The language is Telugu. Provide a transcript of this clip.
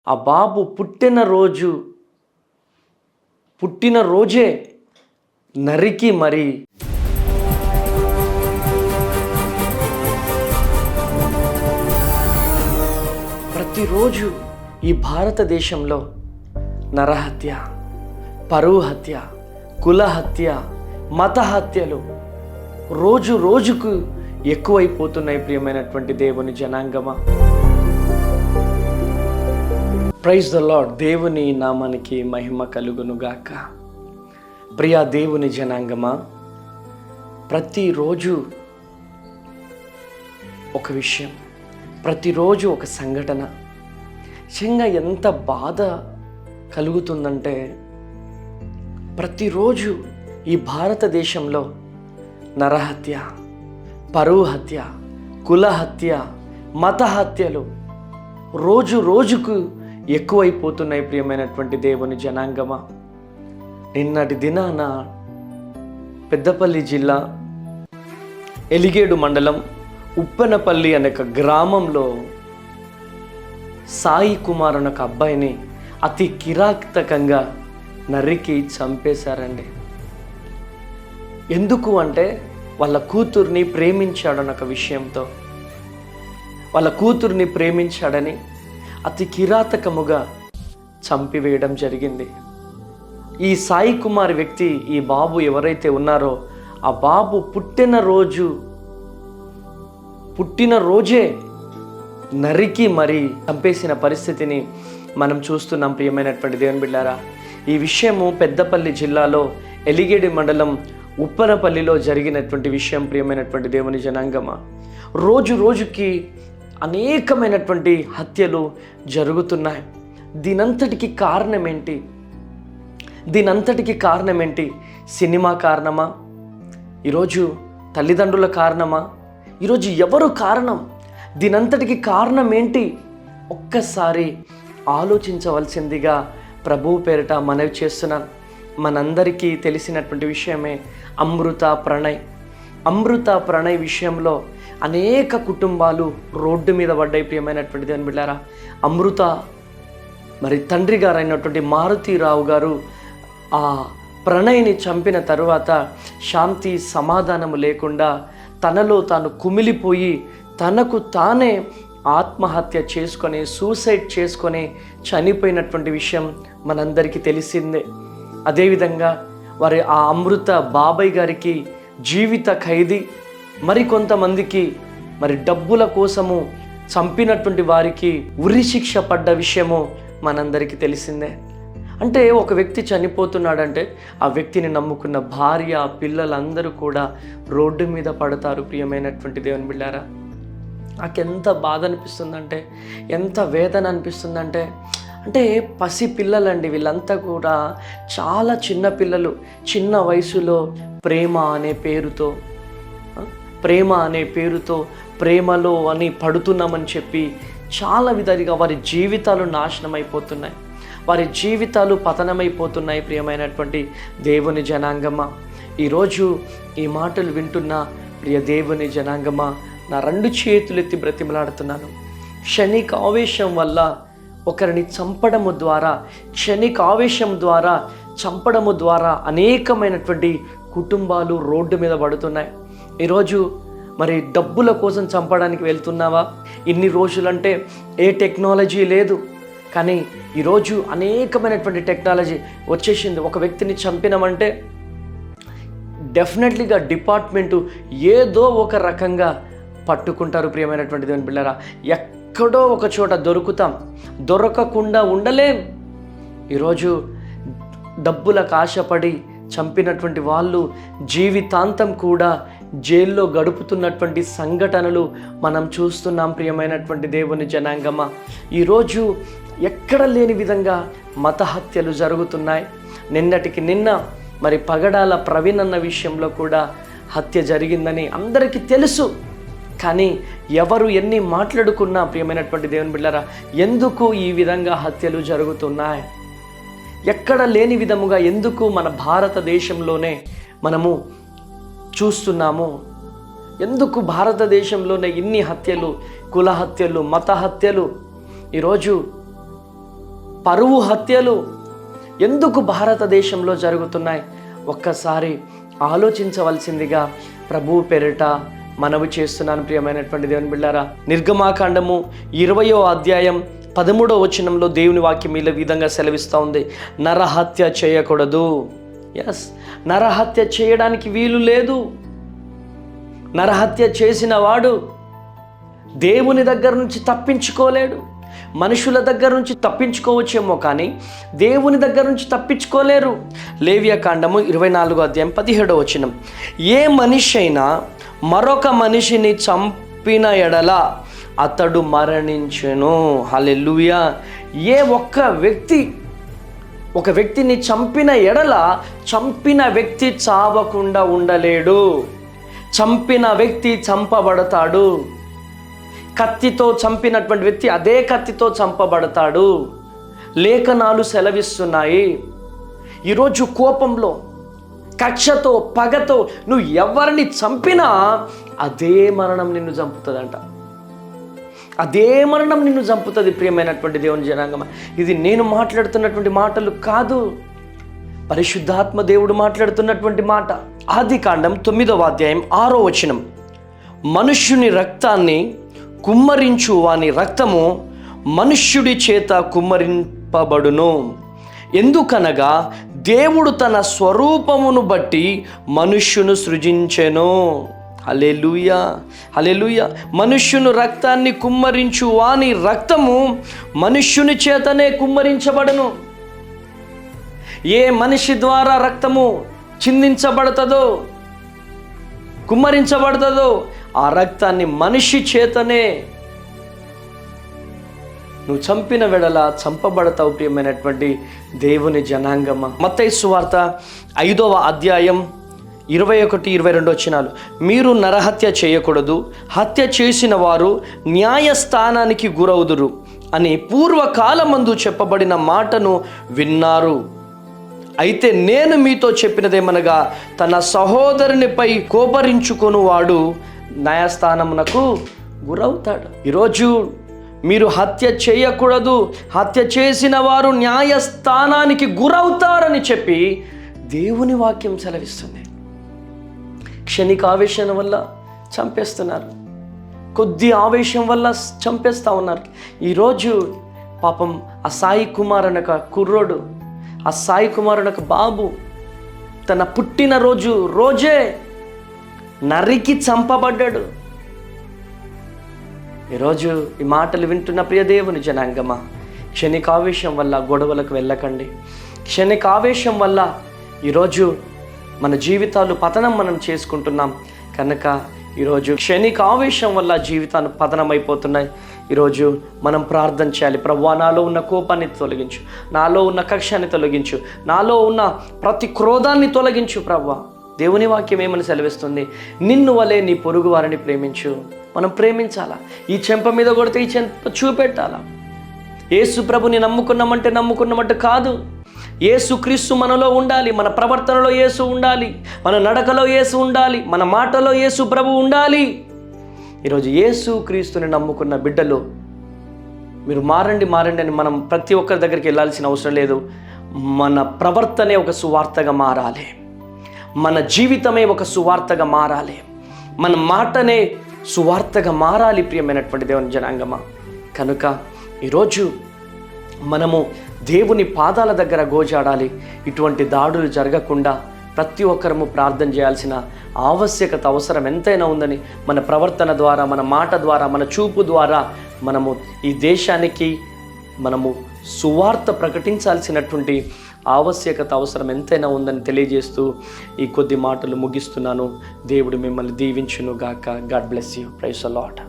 ఆ బాబు పుట్టిన రోజే నరికి మరి ప్రతిరోజు ఈ భారతదేశంలో నరహత్య, పరువు హత్య, కుల హత్య, మత హత్యలు రోజు రోజుకు ఎక్కువైపోతున్నాయి. ప్రియమైనటువంటి దేవుని జనాంగమా, ప్రైజ్ ద లార్డ్. దేవుని నామానికి మహిమ కలుగునుగాక. ప్రియా దేవుని జనాంగమా, ప్రతిరోజు ఒక విషయం, ప్రతిరోజు ఒక సంఘటన నిజంగా ఎంత బాధ కలుగుతుందంటే, ప్రతిరోజు ఈ భారతదేశంలో నరహత్య, పరువు హత్య, కుల హత్య, మత హత్యలు రోజు రోజుకు ఎక్కువైపోతున్నాయి. ప్రియమైనటువంటి దేవుని జనాంగమా, నిన్నటి దినాన పెద్దపల్లి జిల్లా ఎలిగేడు మండలం ఉప్పెనపల్లి అనే ఒక గ్రామంలో సాయి కుమార్ అనే ఒక అబ్బాయిని అతి కిరాతకంగా నరికి చంపేశారండి. ఎందుకు అంటే వాళ్ళ కూతుర్ని ప్రేమించాడన్న ఒక విషయంతో, వాళ్ళ కూతుర్ని ప్రేమించాడని అతి కిరాతకముగా చంపివేయడం జరిగింది. ఈ సాయి కుమార్ వ్యక్తి, ఈ బాబు ఎవరైతే ఉన్నారో ఆ బాబు పుట్టినరోజే నరికి మరి చంపేసిన పరిస్థితిని మనం చూస్తున్నాం. ప్రియమైనటువంటి దేవుని బిడ్డారా, ఈ విషయము పెద్దపల్లి జిల్లాలో ఎలిగేడు మండలం ఉప్పనపల్లిలో జరిగినటువంటి విషయం. ప్రియమైనటువంటి దేవుని జనాంగమా, రోజు రోజుకి అనేకమైనటువంటి హత్యలు జరుగుతున్నాయి. దీనంతటికి కారణం ఏంటి? సినిమా కారణమా? ఈరోజు తల్లిదండ్రుల కారణమా? ఈరోజు ఎవరు కారణం? దీనంతటికి కారణం ఏంటి? ఒక్కసారి ఆలోచించవలసిందిగా ప్రభువు పేరిట మనవి చేస్తున్నాను. మనందరికీ తెలిసినటువంటి విషయమే అమృత ప్రణయ్ విషయంలో అనేక కుటుంబాలు రోడ్డు మీద పడ్డాయి. ప్రియమైనటువంటి దేవుని బిడ్డారా, అమృత మరి తండ్రి గారు అయినటువంటి మారుతీరావు గారు ఆ ప్రణయ్ని చంపిన తరువాత శాంతి సమాధానము లేకుండా తనలో తాను కుమిలిపోయి తనకు తానే ఆత్మహత్య చేసుకొని సూసైడ్ చేసుకొని చనిపోయినటువంటి విషయం మనందరికీ తెలిసిందే. అదేవిధంగా వారి ఆ అమృత బాబాయ్ గారికి జీవిత ఖైదీ, మరి కొంతమందికి మరి డబ్బుల కోసము చంపినటువంటి వారికి ఉరి శిక్ష పడ్డ విషయము మనందరికీ తెలిసిందే. అంటే ఒక వ్యక్తి చనిపోతున్నాడంటే ఆ వ్యక్తిని నమ్ముకున్న భార్య, పిల్లలందరూ కూడా రోడ్డు మీద పడతారు. ప్రియమైనటువంటి దేవుని బిడ్డారా, నాకెంత బాధ అనిపిస్తుందంటే, ఎంత వేదన అనిపిస్తుందంటే, అంటే పసి పిల్లలండి వీళ్ళంతా కూడా, చాలా చిన్న పిల్లలు, చిన్న వయసులో ప్రేమ అనే పేరుతో ప్రేమలో అని పడుతున్నామని చెప్పి చాలా విధాలుగా వారి జీవితాలు నాశనం అయిపోతున్నాయి, వారి జీవితాలు పతనమైపోతున్నాయి. ప్రియమైనటువంటి దేవుని జనాంగమా, ఈరోజు ఈ మాటలు వింటున్న ప్రియ దేవుని జనాంగమా, నా 2 చేతులెత్తి బ్రతిమలాడుతున్నాను. క్షణిక ఆవేశం వల్ల ఒకరిని చంపడము ద్వారా అనేకమైనటువంటి కుటుంబాలు రోడ్డు మీద పడుతున్నాయి. ఈరోజు మరి డబ్బుల కోసం చంపడానికి వెళ్తున్నావా? ఇన్ని రోజులంటే ఏ టెక్నాలజీ లేదు, కానీ ఈరోజు అనేకమైనటువంటి టెక్నాలజీ వచ్చేసింది. ఒక వ్యక్తిని చంపినామంటే డెఫినెట్లీగా డిపార్ట్మెంటు ఏదో ఒక రకంగా పట్టుకుంటారు. ప్రియమైనటువంటి దేవుని బిడ్డలారా, ఎక్కడో ఒక చోట దొరకకుండా ఉండలేం. ఈరోజు డబ్బులకు ఆశపడి చంపినటువంటి వాళ్ళు జీవితాంతం కూడా జైల్లో గడుపుతున్నటువంటి సంఘటనలు మనం చూస్తున్నాం. ప్రియమైనటువంటి దేవుని జనాంగమా, ఈరోజు ఎక్కడ లేని విధంగా మత హత్యలు జరుగుతున్నాయి. నిన్నటికి నిన్న మరి పగడాల ప్రవీణ్ అన్న విషయంలో కూడా హత్య జరిగిందని అందరికీ తెలుసు. కానీ ఎవరు ఎన్ని మాట్లాడుకున్నా ప్రియమైనటువంటి దేవుని బిడ్డలారా, ఎందుకు ఈ విధంగా హత్యలు జరుగుతున్నాయి? ఎక్కడ లేని విధముగా ఎందుకు మన భారతదేశంలోనే మనము చూస్తున్నాము? ఎందుకు భారతదేశంలోనే ఇన్ని హత్యలు, కుల హత్యలు, మత హత్యలు? ఈరోజు పరువు హత్యలు ఎందుకు భారతదేశంలో జరుగుతున్నాయి? ఒక్కసారి ఆలోచించవలసిందిగా ప్రభువు పేరిట మనవి చేస్తున్నాను ప్రియమైనటువంటి దేవుని బిడ్డారా. నిర్గమాకాండము 20వ అధ్యాయం 13వ వచనంలో దేవుని వాక్యం ఈ విధంగా సెలవిస్తూ ఉంది, నరహత్య చేయకూడదు. ఎస్, నరహత్య చేయడానికి వీలు లేదు. నరహత్య చేసిన వాడు దేవుని దగ్గర నుంచి తప్పించుకోలేడు. మనుషుల దగ్గర నుంచి తప్పించుకోవచ్చేమో కానీ దేవుని దగ్గర నుంచి తప్పించుకోలేరు. లేవియాకాండము 24వ అధ్యాయం 17వ వచనం, ఏ మనిషి అయినా మరొక మనిషిని చంపిన ఎడల అతడు మరణించెను. హల్లెలూయా. ఏ ఒక్క వ్యక్తి ఒక వ్యక్తిని చంపిన ఎడల చంపిన వ్యక్తి చావకుండా ఉండలేడు. చంపిన వ్యక్తి చంపబడతాడు. కత్తితో చంపినటువంటి వ్యక్తి అదే కత్తితో చంపబడతాడు. లేఖనాలు సెలవిస్తున్నాయి. ఈరోజు కోపంలో, కక్షతో, పగతో నువ్వు ఎవరిని చంపినా అదే మరణం నిన్ను చంపుతుందంట. అదే మరణం నిన్ను చంపుతుంది ప్రియమైనటువంటి దేవుని జనాంగమా. ఇది నేను మాట్లాడుతున్నటువంటి మాటలు కాదు, పరిశుద్ధాత్మ దేవుడు మాట్లాడుతున్నటువంటి మాట. ఆదికాండం 9వ అధ్యాయం 6వ వచనం, మనుష్యుని రక్తాన్ని కుమ్మరించు వాని రక్తము మనుష్యుడి చేత కుమ్మరింపబడును. ఎందుకనగా దేవుడు తన స్వరూపమును బట్టి మనుష్యును సృజించెను. హల్లెలూయా, హల్లెలూయా. మనుష్యుని రక్తాన్ని కుమ్మరించు వాని రక్తము మనుష్యుని చేతనే కుమ్మరించబడును. ఏ మనిషి ద్వారా రక్తము చిందించబడుతుందో, కుమ్మరించబడుతుందో ఆ రక్తాన్ని మనిషి చేతనే నువ్వు చంపిన వెడల చంపబడతావు ప్రియమైనటువంటి దేవుని జనాంగమా. మత్తయి సువార్త 5వ అధ్యాయం 21-22 వచనాలు, మీరు నరహత్య చేయకూడదు, హత్య చేసిన వారు న్యాయస్థానానికి గురవుదురు అని పూర్వకాలమందు చెప్పబడిన మాటను విన్నారు. అయితే నేను మీతో చెప్పినదేమనగా, తన సహోదరునిపై కోపరించుకొనువాడు న్యాయస్థానమునకు గురవుతాడు. ఈరోజు మీరు హత్య చేయకూడదు, హత్య చేసిన వారు న్యాయస్థానానికి గురవుతారని చెప్పి దేవుని వాక్యం సెలవిస్తుంది. క్షణిక ఆవేశం వల్ల చంపేస్తున్నారు, కొద్ది ఆవేశం వల్ల చంపేస్తూ ఉన్నారు. ఈరోజు పాపం ఆ సాయి కుమార్ అనొక కుర్రోడు, ఆ సాయి కుమార్ అనొక బాబు తన పుట్టినరోజు రోజే నరికి చంపబడ్డాడు. ఈరోజు ఈ మాటలు వింటున్న ప్రియ దేవుని జనాంగమా, క్షణికావేశం వల్ల గొడవలకు వెళ్ళకండి. క్షణికావేశం వల్ల ఈరోజు మన జీవితాలు పతనం మనం చేసుకుంటున్నాం కనుక ఈరోజు క్షణికావేశం వల్ల జీవితాలు పతనమైపోతున్నాయి. ఈరోజు మనం ప్రార్థన చేయాలి. ప్రభువా, నాలో ఉన్న కోపాన్ని తొలగించు, నాలో ఉన్న కక్షాన్ని తొలగించు, నాలో ఉన్న ప్రతి క్రోధాన్ని తొలగించు. ప్రభువా, దేవుని వాక్యం ఏమని సెలవిస్తుంది? నిన్ను వలె నీ పొరుగు వారిని ప్రేమించు. మనం ప్రేమించాలా? ఈ చెంప మీద కొడితే ఈ చెంప చూపెట్టాలా? యేసు ప్రభుని నమ్ముకున్నామంటే కాదు. యేసు క్రీస్తు మనలో ఉండాలి, మన ప్రవర్తనలో యేసు ఉండాలి, మన నడకలో యేసు ఉండాలి, మన మాటలో యేసు ప్రభు ఉండాలి. ఈరోజు యేసు క్రీస్తుని నమ్ముకున్న బిడ్డలు మీరు మారండి అని మనం ప్రతి ఒక్కరి దగ్గరికి వెళ్ళాల్సిన అవసరం లేదు. మన ప్రవర్తనే ఒక సువార్తగా మారాలి, మన జీవితమే ఒక సువార్తగా మారాలి, మన మాటనే సువార్తగా మారాలి ప్రియమైనటువంటి దేవుని జనాంగమా. కనుక ఈరోజు మనము దేవుని పాదాల దగ్గర గోజాడాలి. ఇటువంటి దాడులు జరగకుండా ప్రతి ఒక్కరము ప్రార్థన చేయాల్సిన ఆవశ్యకత, అవసరం ఎంతైనా ఉందని మన ప్రవర్తన ద్వారా, మన మాట ద్వారా, మన చూపు ద్వారా మనము ఈ దేశానికి మనము సువార్త ప్రకటించాల్సినటువంటి ఆవశ్యకత, అవసరం ఎంతైనా ఉందని తెలియజేస్తూ ఈ కొద్ది మాటలు ముగిస్తున్నాను. దేవుడు మిమ్మల్ని దీవించును గాక. God bless you. Praise the lord.